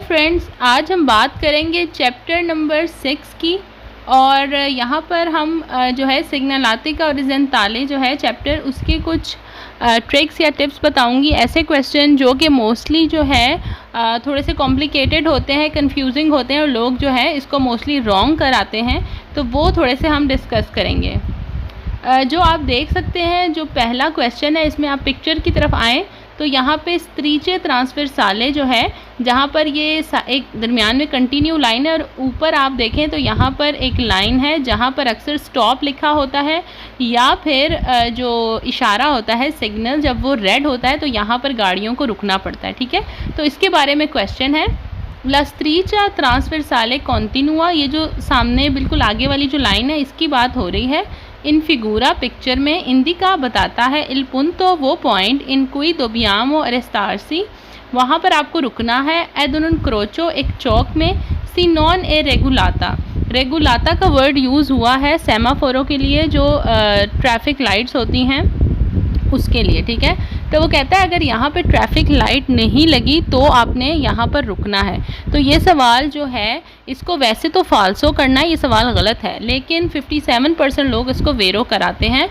Friends, आज हम बात करेंगे चैप्टर नंबर 6 की। और यहाँ पर हम जो है सिग्नलातिका ओरिजेंटाले जो है चैप्टर, उसके कुछ ट्रिक्स या टिप्स बताऊंगी। ऐसे क्वेश्चन जो कि मोस्टली जो है थोड़े से कॉम्प्लिकेटेड होते हैं, कंफ्यूजिंग होते हैं और लोग जो है इसको मोस्टली रॉन्ग कराते हैं, तो वो थोड़े से हम डिस्कस करेंगे। जो आप देख सकते हैं, जो पहला क्वेश्चन है, इसमें आप पिक्चर की तरफ आएँ तो यहाँ पे स्त्रीचे ट्रांसवर्साले जो है, जहाँ पर ये एक दरमियान में कंटिन्यू लाइन है और ऊपर आप देखें तो यहाँ पर एक लाइन है जहाँ पर अक्सर स्टॉप लिखा होता है या फिर जो इशारा होता है सिग्नल, जब वो रेड होता है तो यहाँ पर गाड़ियों को रुकना पड़ता है। ठीक है, तो इसके बारे में क्वेश्चन है। ला स्त्रीचा ट्रांसवर्साले कॉन्टिनुआ, ये जो सामने बिल्कुल आगे वाली जो लाइन है इसकी बात हो रही है। इन फिगूरा पिक्चर में इंडिका बताता है इल पुंतो वो पॉइंट इन क्वी दोबियामो अरेस्टारसी, वहाँ पर आपको रुकना है। एदुन क्रोचो, एक चौक में। सी नॉन ए रेगुलाता, रेगुलाता का वर्ड यूज़ हुआ है सेमाफोरों के लिए, जो ट्रैफिक लाइट्स होती हैं उसके लिए। ठीक है, तो वो कहता है अगर यहाँ पे ट्रैफिक लाइट नहीं लगी तो आपने यहाँ पर रुकना है। तो ये सवाल जो है इसको वैसे तो फाल्सो करना है, ये सवाल गलत है, लेकिन 57% लोग इसको वेरो कराते हैं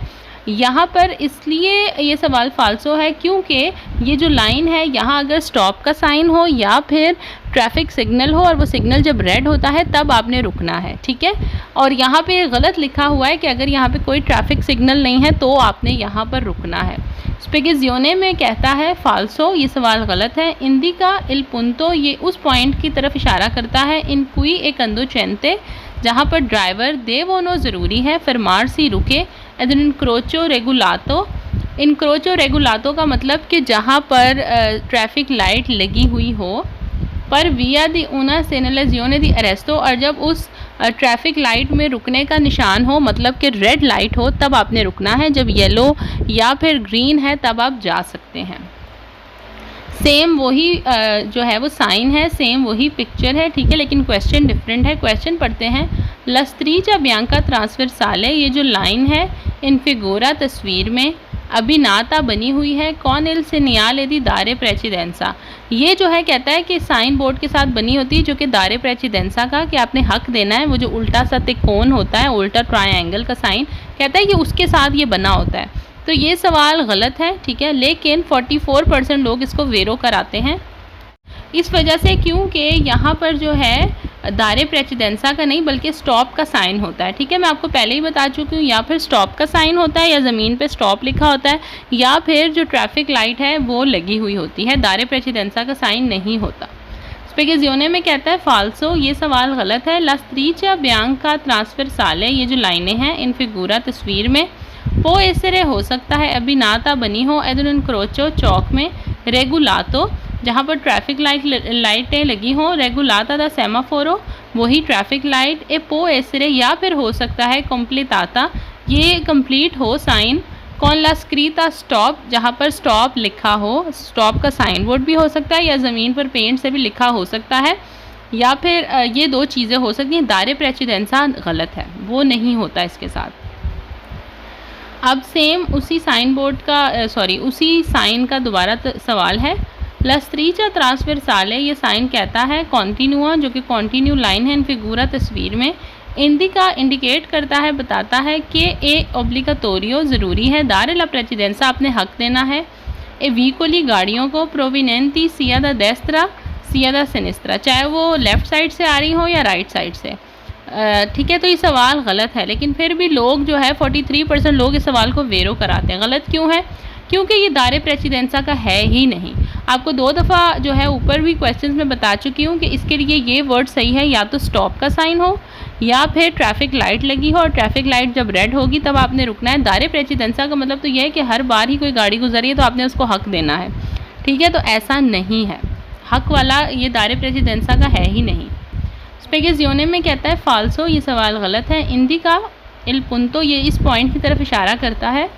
यहाँ पर। इसलिए ये सवाल फाल्सो है क्योंकि ये जो लाइन है, यहाँ अगर स्टॉप का साइन हो या फिर ट्रैफिक सिग्नल हो और वो सिग्नल जब रेड होता है तब आपने रुकना है। ठीक है, और यहाँ पे गलत लिखा हुआ है कि अगर यहाँ पे कोई ट्रैफिक सिग्नल नहीं है तो आपने यहाँ पर रुकना है। स्पेगेजियोने में कहता है फाल्सो, ये सवाल गलत है। इंडिका इल पुंतो, ये उस पॉइंट की तरफ इशारा करता है इन क्वी ए कंदुचेंते, जहाँ पर ड्राइवर देवोनो ज़रूरी है, फरमार सी रुके। एदन इनक्रोचो रेगुलातो, इनक्रोचो रेगुलातो का मतलब कि जहाँ पर ट्रैफिक लाइट लगी हुई हो, पर विया दी उना सेनलाजियोने दी अरेस्टो, और जब उस ट्रैफिक लाइट में रुकने का निशान हो, मतलब कि रेड लाइट हो, तब आपने रुकना है। जब येलो या फिर ग्रीन है तब आप जा सकते हैं। सेम वही जो है वो साइन है, सेम वही पिक्चर है। ठीक है, लेकिन क्वेश्चन डिफरेंट है। क्वेश्चन पढ़ते हैं। ला स्त्रीचा बियांका ट्रांसवर्साले, ये जो लाइन है इन फिगूरा तस्वीर में अभिनाता बनी हुई है। कौन इल सेनियाल यदि दारे प्रेसिडेंसा, ये जो है कहता है कि साइन बोर्ड के साथ बनी होती है, जो कि दारे प्रेसिडेंसा का, कि आपने हक देना है। वो जो उल्टा सा तिकोण होता है, उल्टा ट्रायंगल का साइन, कहता है कि उसके साथ ये बना होता है। तो ये सवाल गलत है। ठीक है, लेकिन 44% लोग इसको वेरो कराते हैं इस वजह से, क्योंकि यहाँ पर जो है दारे प्रेसिडेंसा का नहीं बल्कि स्टॉप का साइन होता है। ठीक है, मैं आपको पहले ही बता चुकी हूँ, या फिर स्टॉप का साइन होता है या ज़मीन पे स्टॉप लिखा होता है, या फिर जो ट्रैफिक लाइट है वो लगी हुई होती है, दारे प्रेसिडेंसा का साइन नहीं होता। स्पेगेजियोने में कहता है फाल्सो, ये सवाल गलत है। ला स्त्रीचा बियांका ट्रांसवर्साले, ये जो लाइनें हैं इन फिगूरा तस्वीर में, पो एसरे हो सकता है अभिनाता बनी हो। एदुन क्रोचो, चौक में। रेगुलातो, जहाँ पर ट्रैफिक लाइटें लगी हों। रेगुलाता दा सेमाफोरो, वही ट्रैफिक लाइट। ए पो एसरे, या फिर हो सकता है कम्प्लीटाता, ये कंप्लीट हो साइन। कौन ला स्क्रीता स्टॉप, जहाँ पर स्टॉप लिखा हो, स्टॉप का साइन बोर्ड भी हो सकता है या ज़मीन पर पेंट से भी लिखा हो सकता है, या फिर ये दो चीज़ें हो सकती हैं। दारे प्रेसिडेंसा गलत है, वो नहीं होता इसके साथ। अब सेम उसी साइन बोर्ड का उसी साइन का दोबारा सवाल है। ला स्त्रीचा ट्रांसवर्साले, ये साइन कहता है कॉन्टिनुआ, जो कि कॉन्टिन्यू लाइन है इन फिगूरा तस्वीर में। इंडिका इंडिकेट करता है, बताता है कि ए ओब्लिगाटोरियो ज़रूरी है। दारे ला प्रेसिडेंसा, आपने हक देना है। ए वीकोली, गाड़ियों को। प्रोविनेंटी सिया दा डेस्त्रा सिया दा सिनिस्त्रा, चाहे वो लेफ़्ट साइड से आ रही हो या राइट साइड से। ठीक है, तो ये सवाल गलत है, लेकिन फिर भी लोग जो है 43% लोग इस सवाल को वेरो कराते हैं। गलत क्यों है? क्योंकि ये दारे प्रेसिडेंसा का है ही नहीं। आपको 2 दफ़ा जो है ऊपर भी क्वेश्चंस में बता चुकी हूँ कि इसके लिए ये वर्ड सही है, या तो स्टॉप का साइन हो या फिर ट्रैफिक लाइट लगी हो, और ट्रैफिक लाइट जब रेड होगी तब आपने रुकना है। दारे प्रेसिडेंसा का मतलब तो यह है कि हर बार ही कोई गाड़ी गुजरी है तो आपने उसको हक देना है। ठीक है, तो ऐसा नहीं है, हक वाला ये दारे प्रेसिडेंसा का है ही नहीं। स्पेगेजियोने में कहता है फाल्सो, ये सवाल गलत है। इंडिका इल पुंतो, ये इस पॉइंट की तरफ इशारा करता है।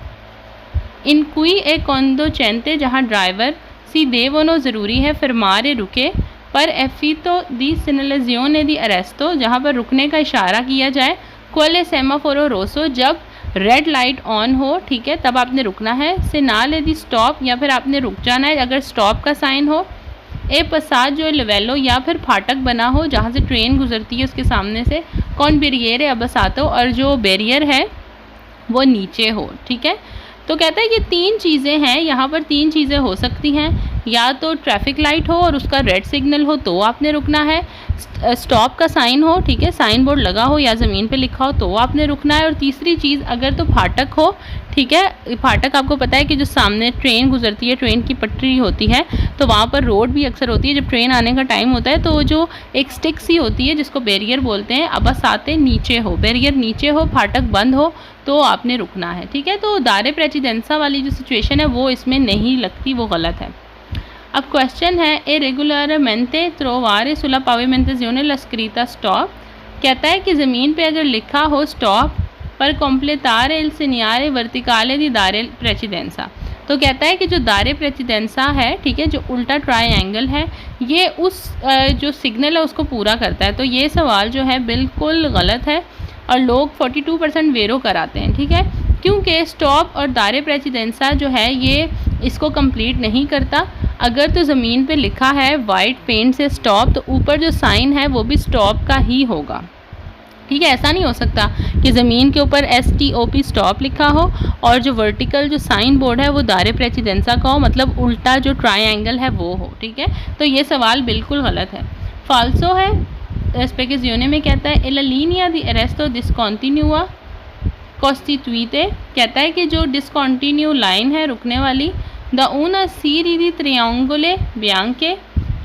इन क्वी ए कंदुचेंते, जहाँ ड्राइवर सी देवोनो ज़रूरी है, फरमारे रुके। पर एफितो दी सेनलाजियोने दी अरेस्टो, जहाँ पर रुकने का इशारा किया जाए। क्वेले सेमाफोरो रोसो, जब रेड लाइट ऑन हो, ठीक है, तब आपने रुकना है। सेनाले दी स्टॉप, या फिर आपने रुक जाना है अगर स्टॉप का साइन हो। ए पसाज जो लेवेलो या फिर फाटक बना हो जहाँ से ट्रेन गुजरती है उसके सामने से, कौन बैरियर है अबसातो, और जो बैरियर है वो नीचे हो। ठीक है, तो कहता है कि 3 चीज़ें हैं यहाँ पर, 3 चीज़ें हो सकती हैं, या तो ट्रैफिक लाइट हो और उसका रेड सिग्नल हो तो आपने रुकना है, स्टॉप का साइन हो, ठीक है, साइन बोर्ड लगा हो या ज़मीन पे लिखा हो तो आपने रुकना है, और तीसरी चीज़ अगर तो फाटक हो, ठीक है, फाटक आपको पता है कि जो सामने ट्रेन गुजरती है, ट्रेन की पटरी होती है, तो वहाँ पर रोड भी अक्सर होती है, जब ट्रेन आने का टाइम होता है तो जो एक स्टिक सी होती है जिसको बैरियर बोलते हैं, अबसाते नीचे हो, बैरियर नीचे हो, फाटक बंद हो तो आपने रुकना है। ठीक है, तो दारे प्रेसिडेंसा वाली जो सिचुएशन है वो इसमें नहीं लगती, वो गलत है। अब क्वेश्चन है, ए रेगुलरमेंटे त्रोवारे सुला पावेमेंटेजियोने ला स्क्रीता स्टॉप, कहता है कि ज़मीन पे अगर लिखा हो स्टॉप पर कॉम्प्लेतारे इल सिनियारे वर्टिकाले दी दारे प्रेसिडेंसा, तो कहता है कि जो दारे प्रेसिडेंसा है, ठीक है, जो उल्टा ट्रायंगल है, ये उस जो सिग्नल है उसको पूरा करता है। तो ये सवाल जो है बिल्कुल गलत है और लोग 42% वेरो कराते हैं। ठीक है, क्योंकि स्टॉप और दारे प्रेसिडेंसा जो है ये इसको कंप्लीट नहीं करता। अगर तो ज़मीन पे लिखा है वाइट पेंट से स्टॉप, तो ऊपर जो साइन है वो भी स्टॉप का ही होगा। ठीक है, ऐसा नहीं हो सकता कि ज़मीन के ऊपर STOP स्टॉप लिखा हो और जो वर्टिकल जो साइन बोर्ड है वो दारे प्रेसिडेंसा का हो, मतलब उल्टा जो ट्रायंगल है वो हो। ठीक है, तो ये सवाल बिल्कुल गलत है, फाल्सो है। स्पेकेजियोने में कहता है एला लीनिया दी अरेस्टो डिसकॉन्टिन्यूआ कॉस्टिट्यूटे, कहता है कि जो डिसकॉन्टिन्यू लाइन है रुकने वाली, the una serie di triangoli bianche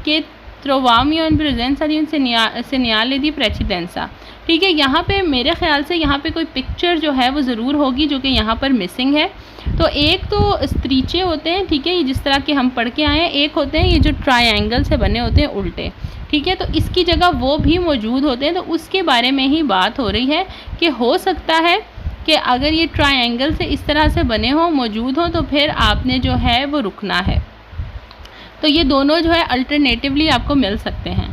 che troviamo in presenza di un segnale di precedenza। ठीक है, यहाँ पे मेरे ख्याल से यहाँ पे कोई पिक्चर जो है वो ज़रूर होगी जो कि यहाँ पर मिसिंग है। तो एक तो स्त्रीचे होते हैं, ठीक है, ये जिस तरह के हम पढ़ के आए हैं, एक होते हैं ये जो ट्रायंगल से बने होते हैं उल्टे। ठीक है, तो इसकी जगह वो भी मौजूद होते हैं, तो उसके बारे में ही बात हो रही है कि हो सकता है कि अगर ये ट्रायंगल से इस तरह से बने हो, मौजूद हो, तो फिर आपने जो है वो रुकना है। तो ये दोनों जो है अल्टरनेटिवली आपको मिल सकते हैं।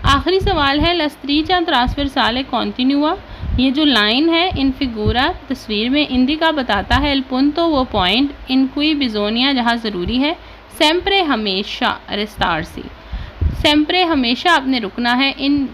आखिरी सवाल है, लस्त्रीचा ट्रांसवर्साले कॉन्टिन्यूआ, ये जो लाइन है इन फिगूरा तस्वीर में इंडिका बताता है एल पुंतो वो पॉइंट इन क्वी बिजोनिया जहाँ ज़रूरी है, सेम्प्रे हमेशा रेस्टारसी, सेम्प्रे हमेशा आपने रुकना है, इन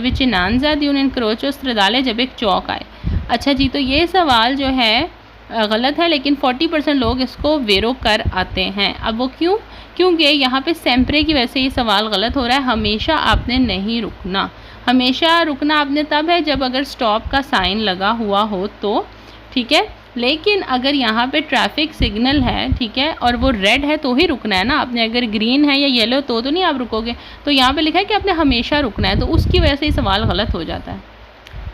विचिनांजा दी उन इनक्रोचो स्ट्रदाले जब एक चौक आए। अच्छा जी, तो ये सवाल जो है गलत है, लेकिन 40% लोग इसको वेरो कर आते हैं। अब वो क्यों? क्योंकि यहाँ पे सेम्प्रे की वजह से ये सवाल गलत हो रहा है। हमेशा आपने नहीं रुकना, हमेशा रुकना आपने तब है जब अगर स्टॉप का साइन लगा हुआ हो तो। ठीक है, लेकिन अगर यहाँ पे ट्रैफिक सिग्नल है, ठीक है, और वो रेड है तो ही रुकना है ना आपने, अगर ग्रीन है या येलो तो नहीं आप रुकोगे। तो यहाँ पे लिखा है कि आपने हमेशा रुकना है, तो उसकी वजह से ये सवाल गलत हो जाता है।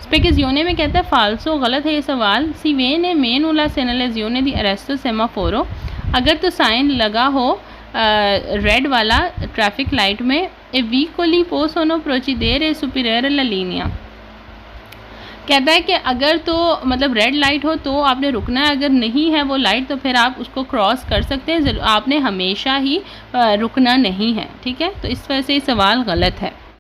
स्पेकेजियोने में कहता है फाल्सो, गलत है ये सवाल। सी वे ने मेन उला सेनलेजियोने दी अरेस्टो सेमाफोरो, अगर तो साइन लगा हो रेड वाला ट्रैफिक लाइट में, ए वीकोली पोसोनो प्रोचिदेरे सुपीरियर ला लीनिया, कहता है कि अगर तो मतलब रेड लाइट हो तो आपने रुकना है, अगर नहीं है वो लाइट तो फिर आप उसको क्रॉस कर सकते हैं, आपने हमेशा ही रुकना नहीं है। ठीक है, तो इस वजह से ये सवाल गलत है।